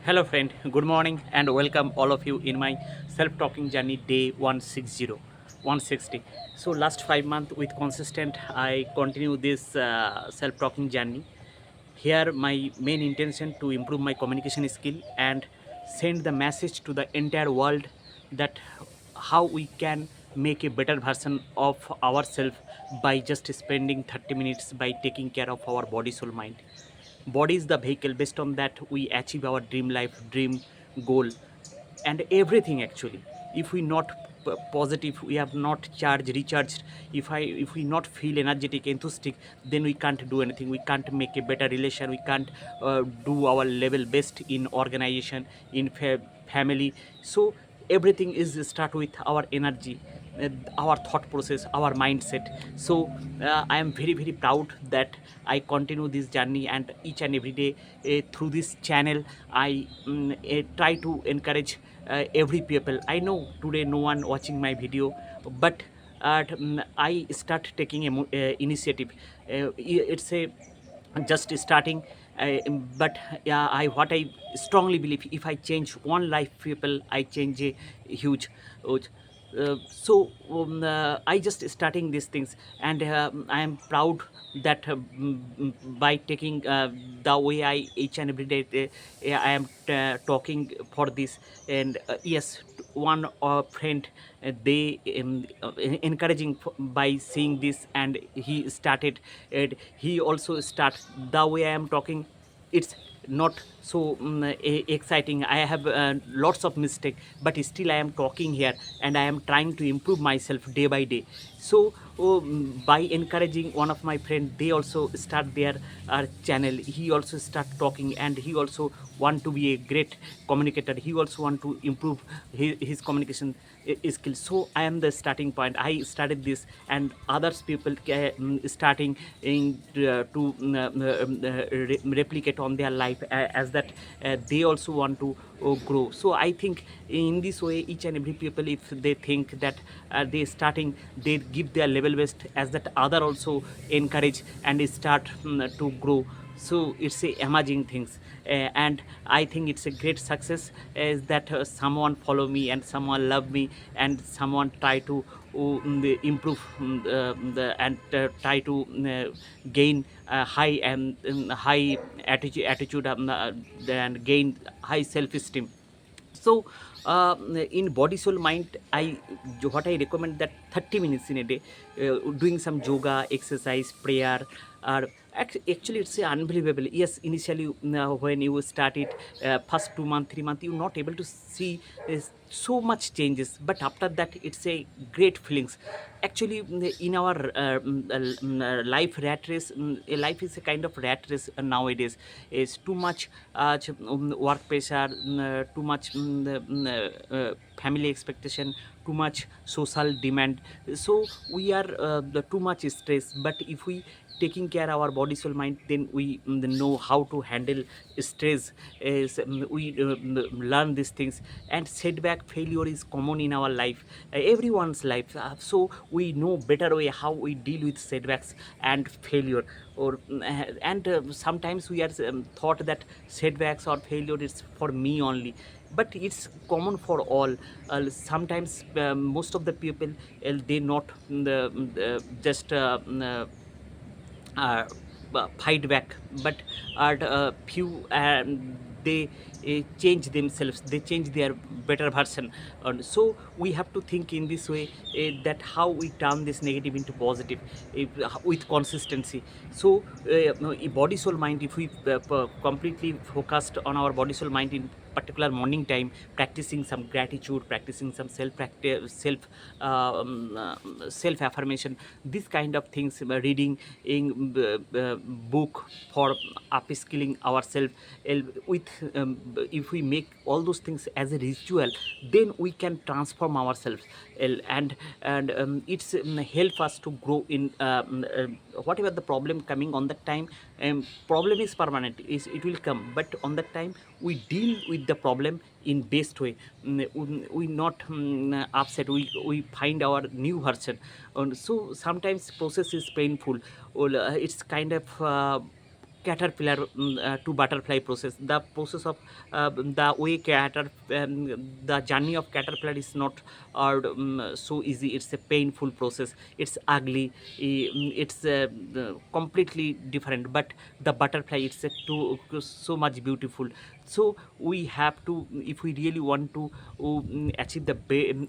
Hello, friend. Good morning and welcome all of you in my self talking journey day 160, 160. So, last 5 months with consistent, I continue this self talking journey. Here, my main intention to improve my communication skill and send the message to the entire world that how we can make a better version of ourselves by just spending 30 minutes by taking care of our body, soul, mind. Body is the vehicle. Based on that, we achieve our dream life, dream goal, and everything. Actually, if we not positive, we have not charged, recharged, if we not feel energetic, enthusiastic, then we can't do anything. We can't make a better relation. We can't do our level best in organization, in family. So everything is start with our energy, uh, our thought process, our mindset. So I am very very proud that I continue this journey, and each and every day through this channel I try to encourage every people. I know today no one watching my video, but I start taking a initiative. It's a just starting, but yeah, I what I strongly believe, if I change one life people, I change a huge. I just starting these things, and I am proud that by taking the way I each and every day I am talking for this. And yes, one friend, they encouraging by seeing this, and he started, and he also start the way I am talking. It's not so exciting. I have lots of mistake, but still I am talking here, and I am trying to improve myself day by day. So by encouraging one of my friend, they also start their channel. He also start talking, and he also want to be a great communicator. He also want to improve his communication skills. So I am the starting point. I started this, and others people starting to replicate on their life, as that they also want to grow. So I think in this way, each and every people, if they think that they starting, they give their level best, as that other also encourage and start to grow. So it's a amazing things, and I think it's a great success, is that someone follow me, and someone love me, and someone try to improve, and try to gain high and high attitude, and gain high self esteem. So in body soul mind, what I recommend, that 30 minutes in a day, doing some yoga, exercise, prayer, or actually it's unbelievable. Yes, initially when you start it, first 2 month 3 month, you're not able to see so much changes, but after that it's a great feelings. Actually, in our life rat race, life is a kind of rat race nowadays. Is too much work pressure, too much family expectation, too much social demand. So we are the too much stress. But if we taking care our body soul mind, then we know how to handle stress. Is we learn these things. And setback, failure is common in our life, everyone's life. So we know better way how we deal with setbacks and failure. Or and sometimes we are thought that setbacks or failure is for me only, but it's common for all. Sometimes most of the people, they not just uh, fight back, but are few, they change themselves, they change their better version. And so we have to think in this way, that how we turn this negative into positive, with consistency. So body soul mind, if we completely focused on our body soul mind in particular morning time, practicing some gratitude, practicing some self practice, self affirmation, this kind of things, reading in book for upskilling ourselves, with if we make all those things as a ritual, then we can transform ourselves. And it's help us to grow in whatever the problem coming on that time. Problem is permanent, is it will come, but on that time we deal with the problem in best way. We not upset, we find our new version. And so sometimes process is painful, or it's kind of caterpillar to butterfly process. The process of the way the journey of caterpillar is not so easy. It's a painful process. It's ugly. It's completely different. But the butterfly, it's so much beautiful. So we have to, if we really want to achieve the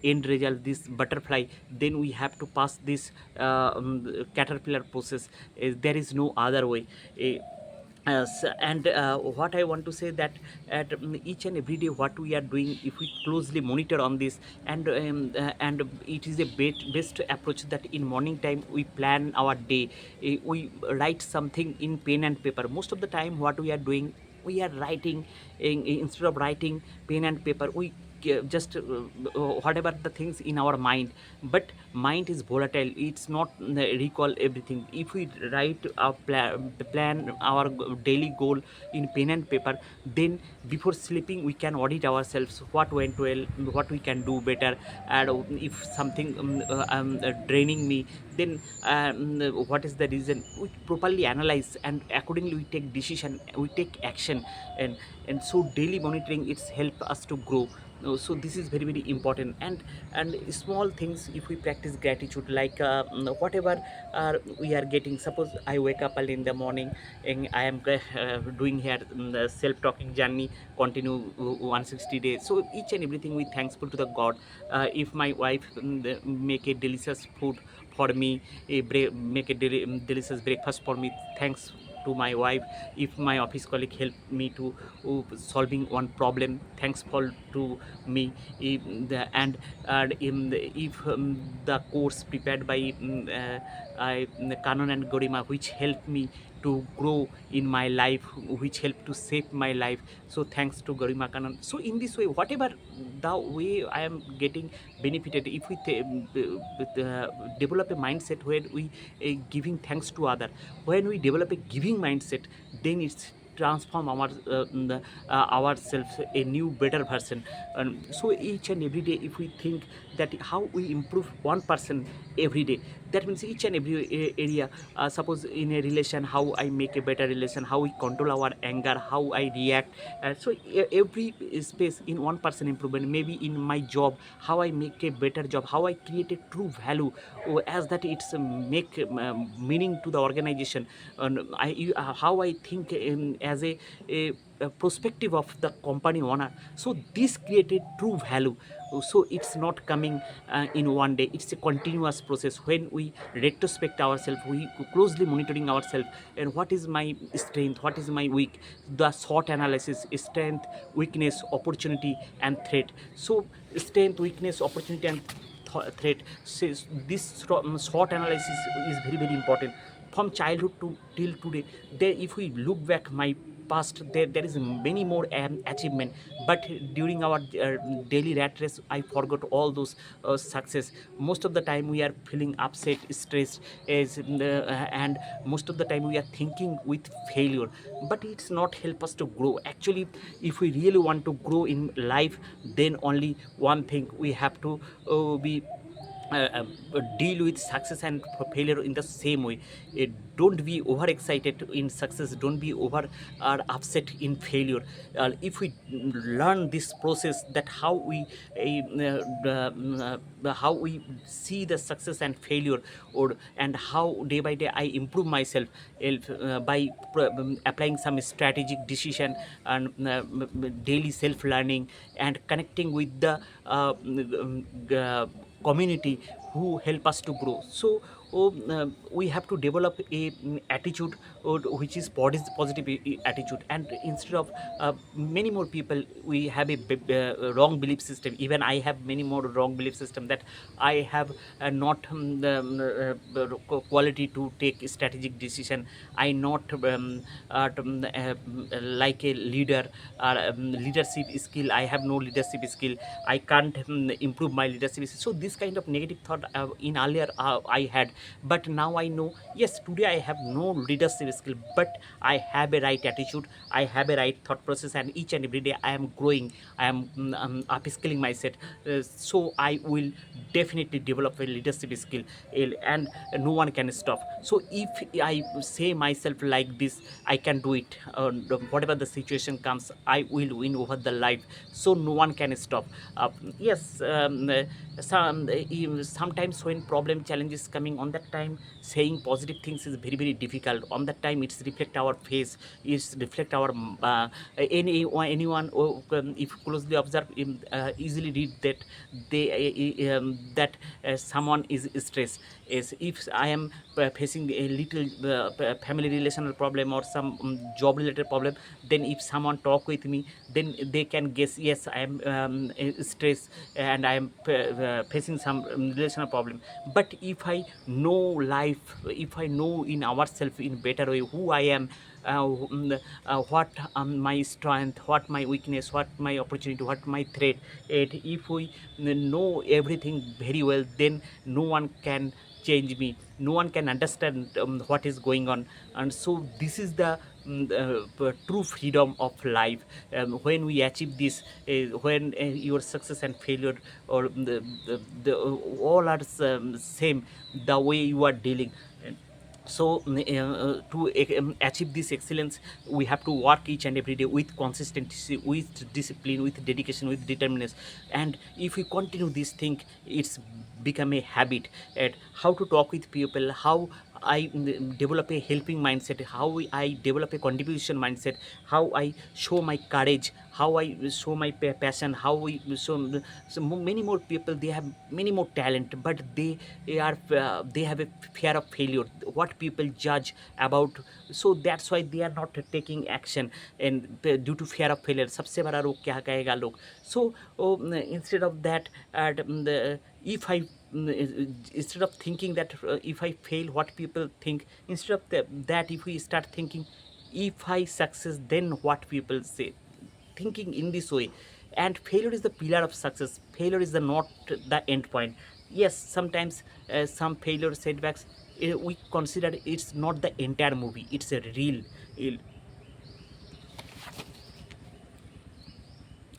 end result, this butterfly, then we have to pass this caterpillar process. There is no other way. And what I want to say that at each and every day what we are doing, if we closely monitor on this, and it is a best approach that in morning time we plan our day. We write something in pen and paper. Most of the time what we are doing, we are writing, instead of writing pen and paper, we just whatever the things in our mind. But mind is volatile, it's not recall everything. If we write our plan our daily goal in pen and paper, then before sleeping we can audit ourselves, what went well, what we can do better. And if something draining me, then what is the reason, we properly analyze, and accordingly we take decision, we take action. And so daily monitoring, it's help us to grow. So this is very very important. And small things, if we practice gratitude, like whatever we are getting. Suppose I wake up early in the morning, and I am doing here the self talking journey, continue 160 days. So each and everything we thankful to the god. If my wife make a delicious food for me, make a delicious breakfast for me, thanks to my wife. If my office colleague help me to solving one problem, thankful to me. If if the course prepared by Kanon and Gorima, which helped me to grow in my life, which helped to shape my life, so thanks to Gorima Kanon. So in this way, whatever the way I am getting benefited, if we develop a mindset where we giving thanks to other, when we develop a giving mindset, then it's transform ourselves a new better version. So each and every day, if we think that how we improve 1% every day, that means each and every area. Suppose in a relation, how I make a better relation, how we control our anger, how I react. So every space in 1% improvement. Maybe in my job, how I make a better job, how I create a true value, as that it's make meaning to the organization. And how I think as a perspective of the company owner. So this created true value. So it's not coming in one day, it's a continuous process. When we retrospect ourselves, we closely monitoring ourselves, and what is my strength, what is my weak, the SWOT analysis: strength, weakness, opportunity, and threat. So strength, weakness, opportunity, and threat. So this SWOT analysis is very very important. From childhood to till today, there, if we look back my past, there is many more achievement. But during our daily rat race, I forgot all those success. Most of the time we are feeling upset, stressed, and most of the time we are thinking with failure. But it's not help us to grow. Actually, if we really want to grow in life, then only one thing we have to be deal with success and failure in the same way. Don't be overexcited in success, don't be over or upset in failure. If we learn this process, that how we how we see the success and failure, or and how day by day I improve myself by applying some strategic decision, and daily self learning, and connecting with the community who help us to grow. So we have to develop a attitude which is positive attitude. And instead of many more people, we have a wrong belief system. Even I have many more wrong belief system, that I have not the quality to take strategic decision. I not like a leader, or leadership skill, I have no leadership skill, I can't improve my leadership skill. So this kind of negative thought in earlier I had. But now I know, yes, today I have no leadership skill, but I have a right attitude, I have a right thought process, and each and every day I am growing, I am upskilling myself. So I will definitely develop a leadership skill, and no one can stop. So if I say myself like this, I can do it. Whatever the situation comes, I will win over the life. So no one can stop. Yes, sometimes when problem challenges coming, on that time saying positive things is very very difficult. On that time it's reflect our face, it's reflect our anyone if closely observe, easily read that someone is stressed. Is if I am facing a little family relational problem or some job related problem, then if someone talk with me, then they can guess, yes, I am stressed and I am facing some relational problem. But if I know life, if I know in ourselves in better way who I am, what my strength, what my weakness, what my opportunity, what my threat, and if we know everything very well, then no one can change me, no one can understand what is going on. And so this is the true freedom of life. When we achieve this, when your success and failure, or all are same, the way you are dealing. So to achieve this excellence, we have to work each and every day with consistency, with discipline, with dedication, with determination. And if we continue this thing, it's become a habit. At how to talk with people, how I develop a helping mindset, how I develop a contribution mindset, how I show my courage, how I show my passion, how we show so many more people, they have many more talent, but they have a fear of failure, what people judge about. So that's why they are not taking action, and due to fear of failure, सबसे बड़ा रोग क्या कहेगा लोग. So instead of that, if I instead of thinking that if I fail, what people think, instead of that, if we start thinking, if I success, then what people say, thinking in this way. And failure is the pillar of success, failure is the not the end point. Yes, sometimes some failure setbacks, we consider it's not the entire movie, it's a real.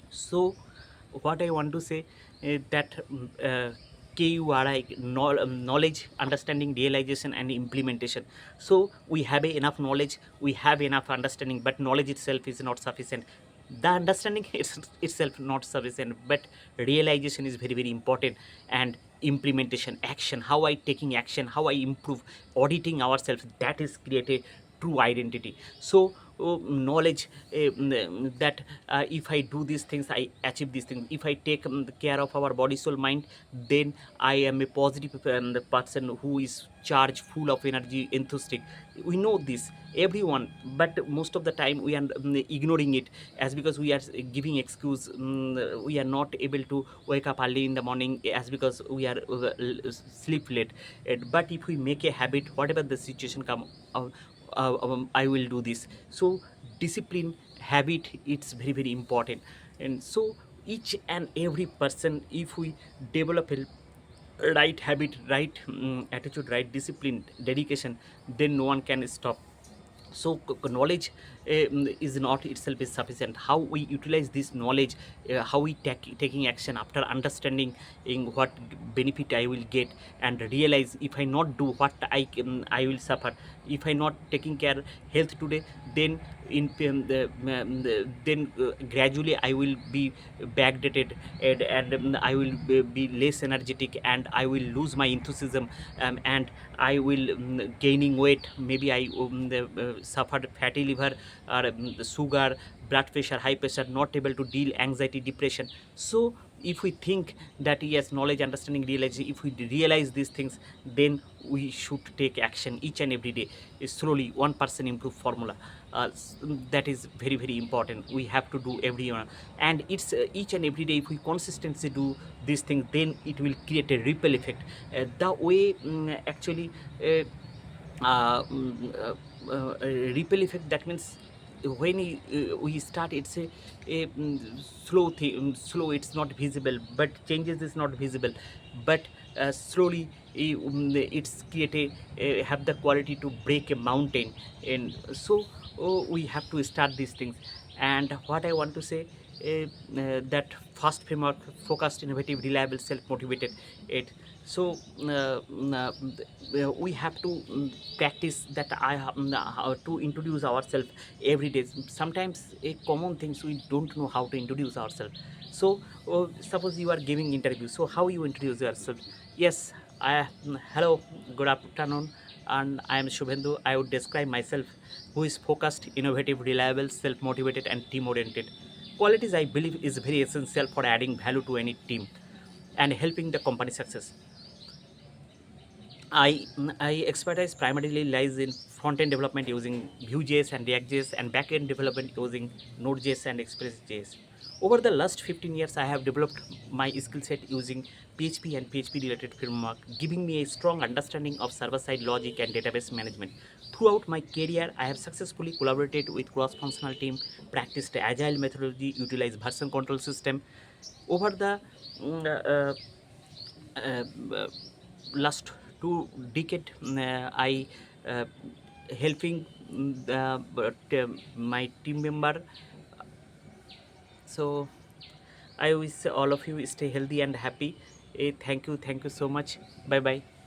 So what I want to say is that KURI, knowledge, understanding, realization, and implementation. So we have enough knowledge, we have enough understanding, but knowledge itself is not sufficient. The understanding is itself not sufficient, but realization is very very important. And implementation, action, how I taking action, how I improve, auditing ourselves, that is created true identity. So knowledge, that if I do these things, I achieve these things. If I take care of our body soul mind, then I am a positive person who is charged, full of energy, enthusiastic. We know this, everyone, but most of the time we are ignoring it, as because we are giving excuse, we are not able to wake up early in the morning, as because we are sleep late. But if we make a habit, whatever the situation come, I will do this. So discipline, habit, it's very very important. And so each and every person, if we develop a right habit, right attitude, right discipline, dedication, then no one can stop. So knowledge is not itself is sufficient. How we utilize this knowledge, how we taking action after understanding in what benefit I will get, and realize if I not do what I will suffer. If I not taking care health today, then then gradually I will be backdated, and I will be less energetic, and I will lose my enthusiasm, and I will gaining weight. Maybe I suffered fatty liver, or sugar, blood pressure, high pressure, not able to deal anxiety, depression. So if we think that yes, knowledge, understanding, realize, if we realize these things, then we should take action each and every day. Slowly 1% improve formula, that is very very important. We have to do every one, and it's each and every day. If we consistently do these things, then it will create a ripple effect. The way actually ripple effect, that means when we start, it's a slow thing, slow, it's not visible, but changes is not visible, but slowly it's create have the quality to break a mountain. And so we have to start these things. And what I want to say, that fast framework, focused, innovative, reliable, self-motivated. It so we have to practice that. How to introduce ourselves every day. Sometimes a common things we don't know how to introduce ourselves. So suppose you are giving interview, so how you introduce yourself? Yes, hello, good afternoon, and I am Shubhendu. I would describe myself who is focused, innovative, reliable, self-motivated, and team-oriented. Qualities I believe is very essential for adding value to any team and helping the company success. I expertise primarily lies in front-end development using Vue.js and React.js, and back-end development using Node.js and Express.js. Over the last 15 years, I have developed my skill set using PHP and PHP-related framework, giving me a strong understanding of server-side logic and database management. Throughout my career, I have successfully collaborated with cross-functional team, practiced agile methodology, utilized version control system. Over the mm, uh, uh, uh, last 2 decade, I uh, helping my team member. So I wish all of you stay healthy and happy. Thank you so much. Bye bye.